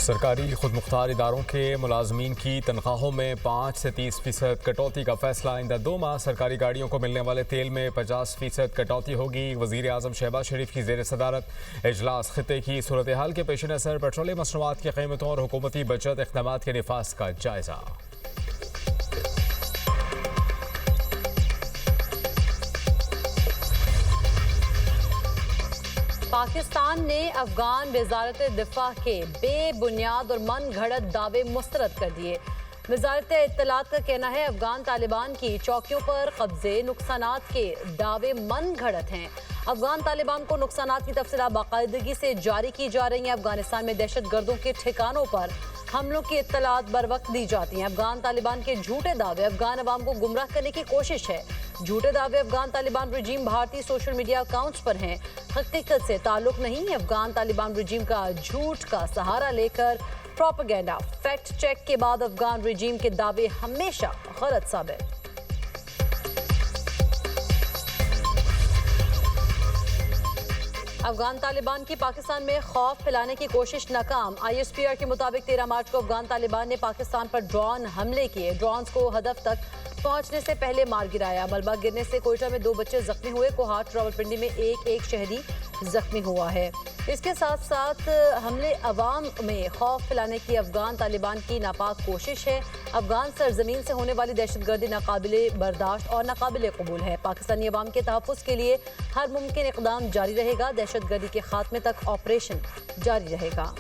सरकारी खुद मुख्तार इदारों के मुलाजमीन की तनख्वाहों में 5 से 30% कटौती का फैसला। आइंदा 2 माह सरकारी गाड़ियों को मिलने वाले तेल में 50% कटौती होगी। वज़ीर आज़म शहबाज शरीफ की ज़ेर सदारत इजलास खित्ते की सूरत हाल के पेश नज़र पेट्रोलियम मसनूआत की कीमतों और हुकूमती बचत इक़दामात के निफाज का जायज़ा। पाकिस्तान ने अफगान वज़ारत दिफा के बेबुनियाद और मन घड़त दावे मुस्तरद कर दिए। वज़ारत इत्तलात का कहना है अफगान तालिबान की चौकियों पर कब्जे नुकसानात के दावे मन घड़त हैं। अफगान तालिबान को नुकसानात की तफसीलात बाकायदगी से जारी की जा रही हैं। अफगानिस्तान में दहशत गर्दों के ठिकानों पर हमलों की इत्तलात बर वक्त दी जाती हैं। अफगान तालिबान के झूठे दावे अफगान अवाम को गुमराह करने की कोशिश है। झूठे दावे अफगान तालिबान रजीम भारतीय सोशल मीडिया अकाउंट्स पर हैं, हकीकत से ताल्लुक नहीं। अफगान तालिबान रजीम का झूठ का सहारा लेकर प्रोपेगेंडा फैक्ट चेक के बाद अफगान रजीम के दावे हमेशा गलत साबित। अफगान तालिबान की पाकिस्तान में खौफ फैलाने की कोशिश नाकाम। ISPR के मुताबिक 13 मार्च को अफगान तालिबान ने पाकिस्तान पर ड्रोन हमले किए। ड्रोन्स को हदफ तक पहुंचने से पहले मार गिराया। मलबा गिरने से कोयटा में 2 बच्चे जख्मी हुए। कोहाट रावलपिंडी में एक शहरी जख्मी हुआ है। इसके साथ साथ हमले अवाम में खौफ फैलाने की अफगान तालिबान की नापाक कोशिश है। अफगान सरजमीन से होने वाली दहशतगर्दी नाकाबिले बर्दाश्त और नाकाबिले कबूल है। पाकिस्तानी अवाम के तहफ़्फ़ुज़ के लिए हर मुमकिन इक़दाम जारी रहेगा। दहशतगर्दी के खात्मे तक ऑपरेशन जारी रहेगा।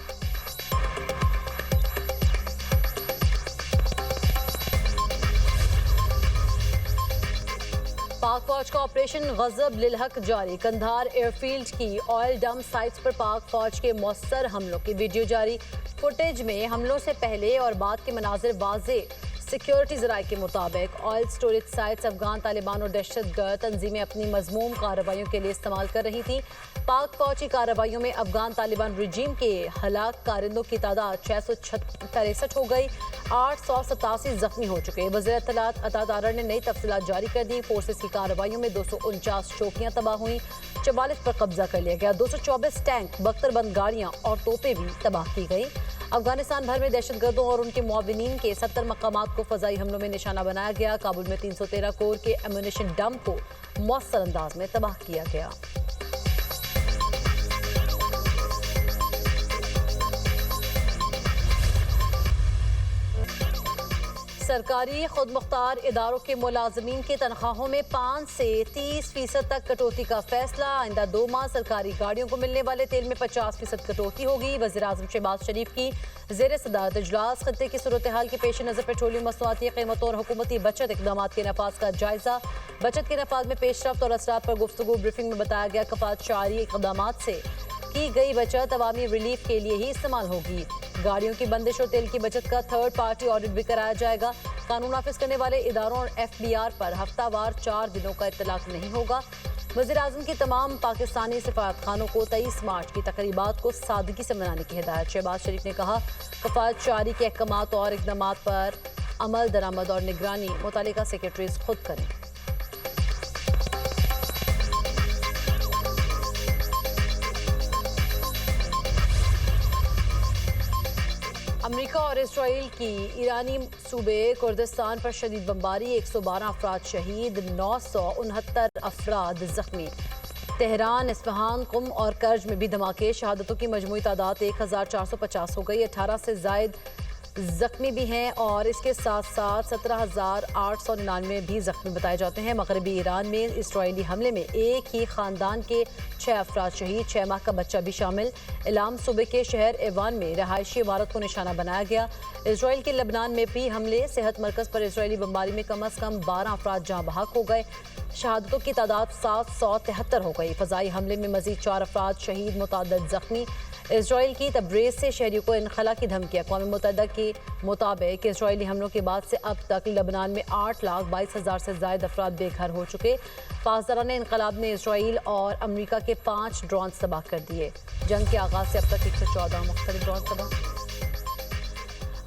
पाक फौज का ऑपरेशन गजब लिल हक जारी। कंधार एयरफील्ड की ऑयल डंप साइट्स पर पाक फौज के मौसर हमलों की वीडियो जारी। फुटेज में हमलों से पहले और बाद के मनाजिर वाज़े। सिक्योरिटी ज़राए के मुताबिक oil storage sites Afghan Taliban और दहशतगर्द तंजीमें अपनी मज़मूम कार्रवाइयों के लिए इस्तेमाल कर रही थी। पाक फौज की कार्रवाइयों में अफगान तालिबान रजीम के हलाक कारिंदों की तादाद 663 हो गई। 887 जख्मी हो चुके। वज़ीर इत्तलात अता तारड़ ने नई तफसीलात जारी कर दी। फोर्सेस की कार्रवाइयों में 249 चौकियाँ तबाह हुई, 44 पर कब्जा कर लिया गया। 224 टैंक, बख्तरबंद गाड़ियाँ और तोपें भी तबाह की गई। अफगानिस्तान भर में दहशतगर्दों और उनके मुआविनीन के 70 मकामात को फ़ज़ाई हमलों में निशाना बनाया गया। काबुल में 313 कोर के एम्यूनिशन डंप को मौसर अंदाज में तबाह किया गया। सरकारी खुद मुख्तार इदारों के मुलाजमीन की तनख्वाहों में 5 से 30% तक कटौती का फैसला। आइंदा 2 माह सरकारी गाड़ियों को मिलने वाले तेल में 50% कटौती होगी। वज़ीर आज़म शहबाज शरीफ की ज़ेर सदारत इजलास खत्ते की सूरत हाल के पेश नज़र पेट्रोलियम मसनूआती कीमतों और हुकूमती बचत इक़दामात के नफाज का जायज़ा। बचत के नफाज में पेशरफ्त और असरात पर गुफ्तगू। ब्रीफिंग में बताया गया कफ़ायतशारी इक़दामात से की गई बचत अवामी रिलीफ के लिए ही इस्तेमाल होगी। गाड़ियों की बंदिश और तेल की बचत का थर्ड पार्टी ऑडिट भी कराया जाएगा। कानून नाफिज करने वाले इदारों और FBR पर हफ्तावार 4 दिनों का इत्तलाक नहीं होगा। वज़ीर आज़म की तमाम पाकिस्तानी सिफारतखानों को 23 मार्च की तकरीबात को सादगी से मनाने की हिदायत। शहबाज शरीफ ने कहा कफ़ायतशारी के अहकामात और इक़दामात पर अमल दरामद और निगरानी मुतल्लिका सेक्रेटरीज खुद करें। अमेरिका और इसराइल की ईरानी सूबे कुर्दिस्तान पर शदीद बमबारी। 112 अफराद शहीद, 969 अफराद जख्मी। तेहरान, इस्फहान, कुम और कर्ज में भी धमाके। शहादतों की मजमूई तादाद 1450 हो गई। 18 से ज़ायद जख्मी भी हैं और इसके साथ साथ 17,899 भी जख्मी बताए जाते हैं। मगरबी ईरान में इसराइली हमले में एक ही ख़ानदान के 6 अफराद शहीद, 6 माह का बच्चा भी शामिल। इलाम सूबे के शहर एवान में रहायशी इमारत को निशाना बनाया गया। इसराइल के लबनान में भी हमले। सेहत मरकज़ पर इसराइली बमबारी में कम अज़ कम 12 अफराद जहाँ बहक हो गए। शहादतों की तादाद 773 हो गई। फ़ज़ाई हमले में मज़ीद 4 अफराद शहीद, मुतअद्दिद जख्मी। इसराइल की तब्रेज़ से शहरियों को इनखला की धमकी। अक़वाम मुत्तहिदा के मुताबिक इसराइली हमलों के बाद से अब तक लबनान में 8,22,000 से ज़ायद अफराद बेघर हो चुके। पासदारान इनकलाब ने इसराइल और अमरीका के 5 ड्रोन तबाह कर दिए। जंग के आगाज़ से अब तक 114 मुख्तलिफ ड्रोन तबाह।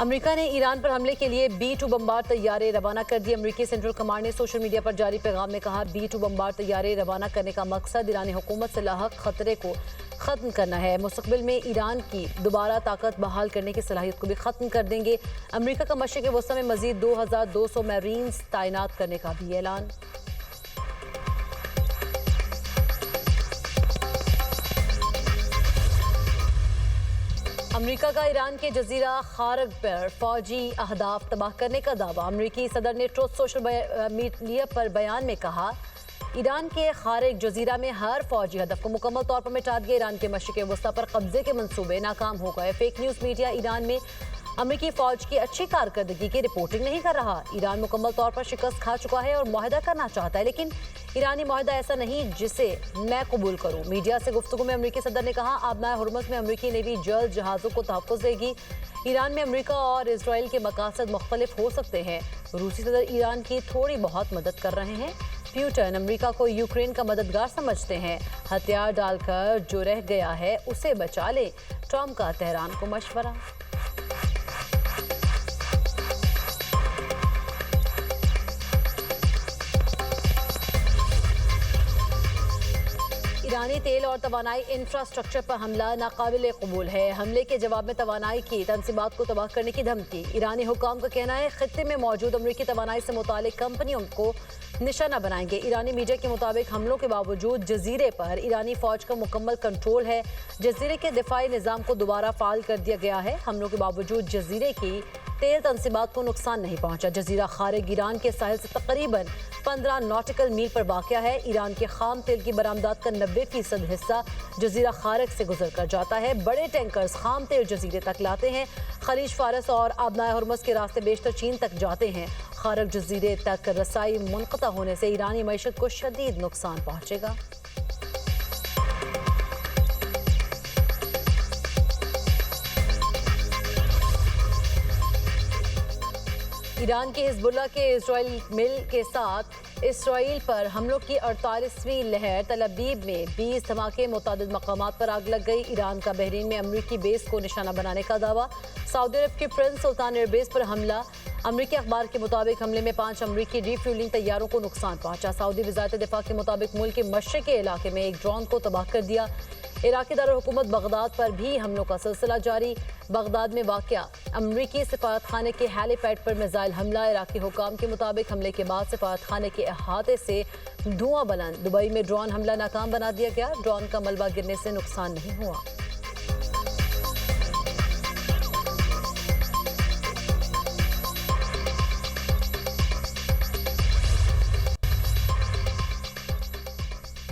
अमेरिका ने ईरान पर हमले के लिए B-2 बमबार तैयारे रवाना कर दिए। अमेरिकी सेंट्रल कमांड ने सोशल मीडिया पर जारी पैगाम में कहा, B-2 बमबार तैयारे रवाना करने का मकसद ईरानी हुकूमत से लाहक खतरे को खत्म करना है। मुस्तकबिल में ईरान की दोबारा ताकत बहाल करने की सलाहियत को भी खत्म कर देंगे। अमेरिका का मशरिक़ वस्ती में मजीद 2200 मैरीन्स तैनात करने का भी ऐलान। अमेरिका का ईरान के जजीरा खारग पर फौजी अहदाफ तबाह करने का दावा। अमेरिकी सदर ने ट्रुथ सोशल मीडिया पर बयान में कहा, ईरान के खारग जजीरा में हर फौजी हदफ को मुकम्मल तौर पर मिटा दिया। ईरान के मशरिक़ वस्ती पर कब्जे के मंसूबे नाकाम हो गए। फेक न्यूज़ मीडिया ईरान में अमेरिकी फौज की अच्छी कारकर्दगी की रिपोर्टिंग नहीं कर रहा। ईरान मुकम्मल तौर पर शिकस्त खा चुका है और मुआहदा करना चाहता है, लेकिन ईरानी मुआहदा ऐसा नहीं जिसे मैं कबूल करूं। मीडिया से गुफ्तगू में अमेरिकी सदर ने कहा, आबनाए हुर्मुज़ में अमेरिकी नेवी जल्द जहाज़ों को तहफ़्फ़ुज़ देगी। ईरान में अमेरिका और इसराइल के मकासद मुख्तलिफ हो सकते हैं। रूसी सदर ईरान की थोड़ी बहुत मदद कर रहे हैं। प्यूटन अमेरिका को यूक्रेन का मददगार समझते हैं। हथियार डालकर जो रह गया है उसे बचा ले, ट्रंप का तेहरान को मशवरा। ईरानी तेल और तवानाई इंफ्रास्ट्रक्चर पर हमला नाकाबिल कबूल है। हमले के जवाब में तवानाई की तनसीबात को तबाह करने की धमकी। ईरानी हुकाम का कहना है, खित्ते में मौजूद अमेरिकी तवानाई से मुतालिक कंपनियों को निशाना बनाएंगे। ईरानी मीडिया के मुताबिक हमलों के बावजूद जजीरे पर ईरानी फौज का मुकम्मल कंट्रोल है। जजीरे के दिफाई निज़ाम को दोबारा फाल कर दिया गया है। हमलों के बावजूद जजीरे की तेल तनसीबात को नुकसान नहीं पहुंचा। जजीरा खारिग ईरान के साहिल से तकरीबन 15 नॉटिकल मील पर वाक़या है। ईरान के खाम तेल की बरामदात का 90% हिस्सा जजीरा खारिग से गुजर कर जाता है। बड़े टैंकर्स खाम तेल जजीरे तक लाते हैं। खलीज फारस और आबनाए हुर्मुज़ के रास्ते बेशतर चीन तक जाते हैं। खारिग जजीरे तक रसाई मुनक़ता होने से ईरानी मईशत को शदीद नुकसान पहुंचेगा। ईरान के हिजबुल्लाह के इजराइल मिल के साथ इसराइल पर हमलों की 48वीं लहर। तल अबीब में 20 धमाके, मुतादिद मकामात पर आग लग गई। ईरान का बहरीन में अमरीकी बेस को निशाना बनाने का दावा। सऊदी अरब के प्रिंस सुल्तान एयरबेस पर हमला। अमरीकी अखबार के मुताबिक हमले में 5 अमरीकी रिफ्यूलिंग तैयारों को नुकसान पहुंचा। सऊदी वज़ारत दिफा के मुताबिक मुल्क के मशरिक़ी इलाके में एक ड्रोन को तबाह कर दिया। इराक़ी दारुल-हुकूमत बगदाद पर भी हमलों का सिलसिला जारी। बगदाद में वाक़या अमरीकी सफारतखाने के हेलीपैड पर मिसाइल हमला। इराक़ी हुकाम के मुताबिक हमले के बाद सफारतखाने के अहाते से धुआं बुलंद। दुबई में ड्रोन हमला नाकाम बना दिया गया। ड्रोन का मलबा गिरने से नुकसान नहीं हुआ।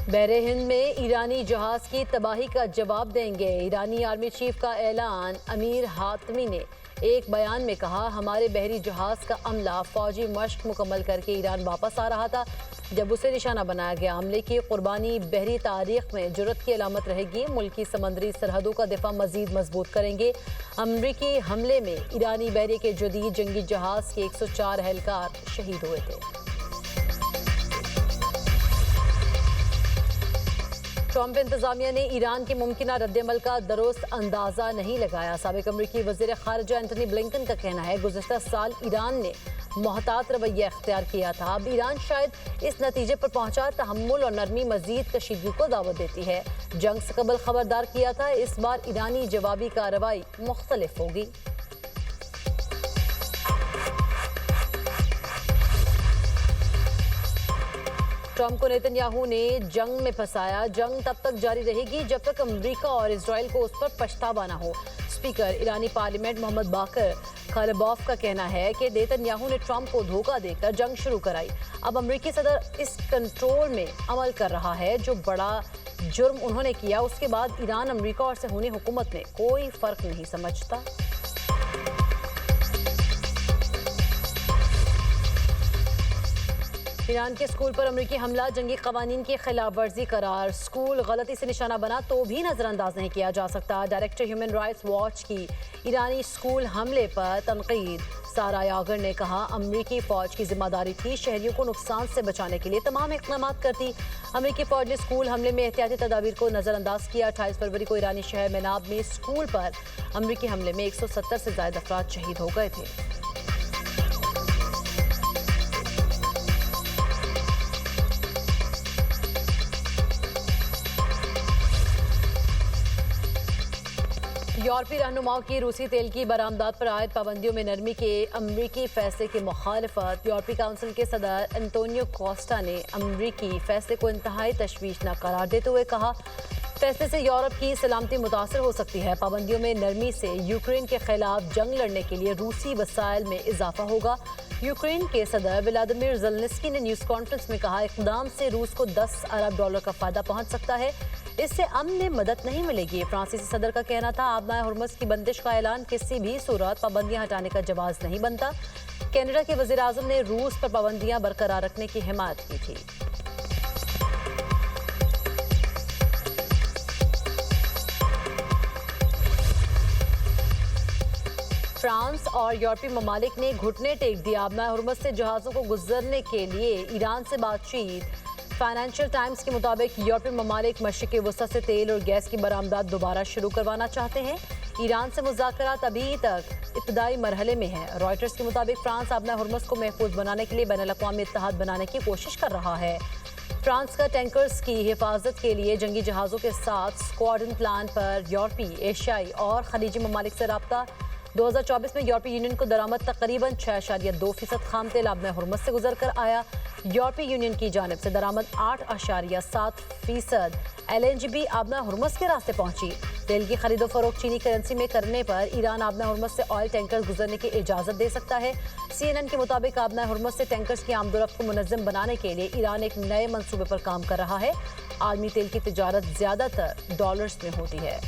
बहरे हिंद में ईरानी जहाज की तबाही का जवाब देंगे। ईरानी आर्मी चीफ का ऐलान। अमीर हातमी ने एक बयान में कहा, हमारे बहरी जहाज का अमला फौजी मश्क मुकम्मल करके ईरान वापस आ रहा था जब उसे निशाना बनाया गया। हमले की कुर्बानी बहरी तारीख में जुर्रत की अलामत रहेगी। मुल्की समंदरी सरहदों का दिफा मजीद मजबूत करेंगे। अमरीकी हमले में ईरानी बहरी के जदीद जंगी जहाज के 104 एहलकार शहीद हुए थे। ट्रंप इंतजामिया ने ईरान के मुमकिना रद्दमल का दुरुस्त अंदाजा नहीं लगाया। साबिक अमरीकी वज़ीर ख़ारिजा एंटनी ब्लिंकन का कहना है, गुज़िश्ता साल ईरान ने मोहतात रवैया अख्तियार किया था। अब ईरान शायद इस नतीजे पर पहुंचा, तहम्मुल और नरमी मजीद कशीदगी को दावत देती है। जंग से कबल खबरदार किया था, इस बार ईरानी जवाबी कार्रवाई मुख्तलिफ होगी। ट्रंप को नेतन्याहू ने जंग में फंसाया। जंग तब तक जारी रहेगी जब तक अमेरिका और इजराइल को उस पर पछतावा न हो। स्पीकर ईरानी पार्लियामेंट मोहम्मद बाकर खलबॉफ का कहना है कि नेतन्याहू ने ट्रंप को धोखा देकर जंग शुरू कराई। अब अमेरिकी सदर इस कंट्रोल में अमल कर रहा है जो बड़ा जुर्म उन्होंने किया। उसके बाद ईरान अमेरिका और सहूनी हुकूमत में कोई फर्क नहीं समझता। ईरान के स्कूल पर अमेरिकी हमला जंगी कवानीन की खिलाफ वर्जी करार। स्कूल गलती से निशाना बना तो भी नजरअंदाज नहीं किया जा सकता। डायरेक्टर ह्यूमन राइट्स वॉच की ईरानी स्कूल हमले पर तनकीद। सारा यागर ने कहा अमेरिकी फौज की जिम्मेदारी थी शहरियों को नुकसान से बचाने के लिए तमाम इक़दाम करती। अमेरिकी फौज ने स्कूल हमले में एहतियाती तदाबीर को नजरअंदाज किया। 28 फरवरी को ईरानी शहर मेनाब में स्कूल पर अमेरिकी हमले में 170 से ज्यादा अफराद शहीद हो गए थे। यूरोपीय रहनुमाओं की रूसी तेल की बरामदात पर आयद पाबंदियों में नरमी के अमरीकी फैसले की मुखालफत। यूरोपीय काउंसिल के सदर एंटोनियो कोस्टा ने अमरीकी फैसले को इंतहाई तशवीशनाक करार देते हुए कहा फैसले से यूरोप की सलामती मुतासर हो सकती है। पाबंदियों में नरमी से यूक्रेन के खिलाफ जंग लड़ने के लिए रूसी वसाइल में इजाफा होगा। यूक्रेन के सदर व्लादिमीर ज़ेलेंस्की ने न्यूज़ कॉन्फ्रेंस में कहा इक़दाम से रूस को $10 अरब का फायदा पहुंच सकता है। इससे अमन में मदद नहीं मिलेगी। फ्रांसीसी सदर का कहना था आबनाए हुर्मुज़ की बंदिश का ऐलान किसी भी सूरत पाबंदियां हटाने का जवाब नहीं बनता। कनाडा के वज़ीर आज़म ने रूस पर पाबंदियां बरकरार रखने की हिमायत की थी। फ्रांस और यूरोपीय ममालिक ने घुटने टेक दिया। आबनाए हुर्मुज़ से जहाज़ों को गुजरने के लिए ईरान से बातचीत। फाइनेंशियल टाइम्स के मुताबिक यूरोपीय ममालिक मशरिक़ी वसत से तेल और गैस की बरामदात दोबारा शुरू करवाना चाहते हैं। ईरान से मुज़ाकरात अभी तक इब्तदाई मरहले में है। रॉयटर्स के मुताबिक फ्रांस आबनाए हुर्मुज़ को महफूज बनाने के लिए बैनुल-अक़वामी इत्तेहाद बनाने की कोशिश कर रहा है। फ्रांस का टैंकर्स की हिफाजत के लिए जंगी जहाज़ों के साथ स्क्वाड्रन प्लान पर यूरोपीय, एशियाई और खलीजी ममालिक से रब्ता। 2024 में यूरोपीय यूनियन को दरामद तकरीबन 6.2% खाम तेल आबनाए हुर्मुज़ से गुजर कर आया। यूरोपीय यूनियन की जानिब से दरामद 8.7% LNG भी आबनाए हुर्मुज़ के रास्ते पहुंची। तेल की खरीदो फरोख्त चीनी करेंसी में करने पर ईरान आबनाए हुर्मुज़ से ऑयल टैंकर्स गुजरने की इजाज़त दे सकता है। CNN के मुताबिक आबनाए हुर्मुज़ से टैंकर्स की आमदोरफ्त को मुनज़्ज़म बनाने के लिए ईरान एक नए मंसूबे पर काम कर रहा है। आलमी तेल की तिजारत ज़्यादातर डॉलर्स में होती है।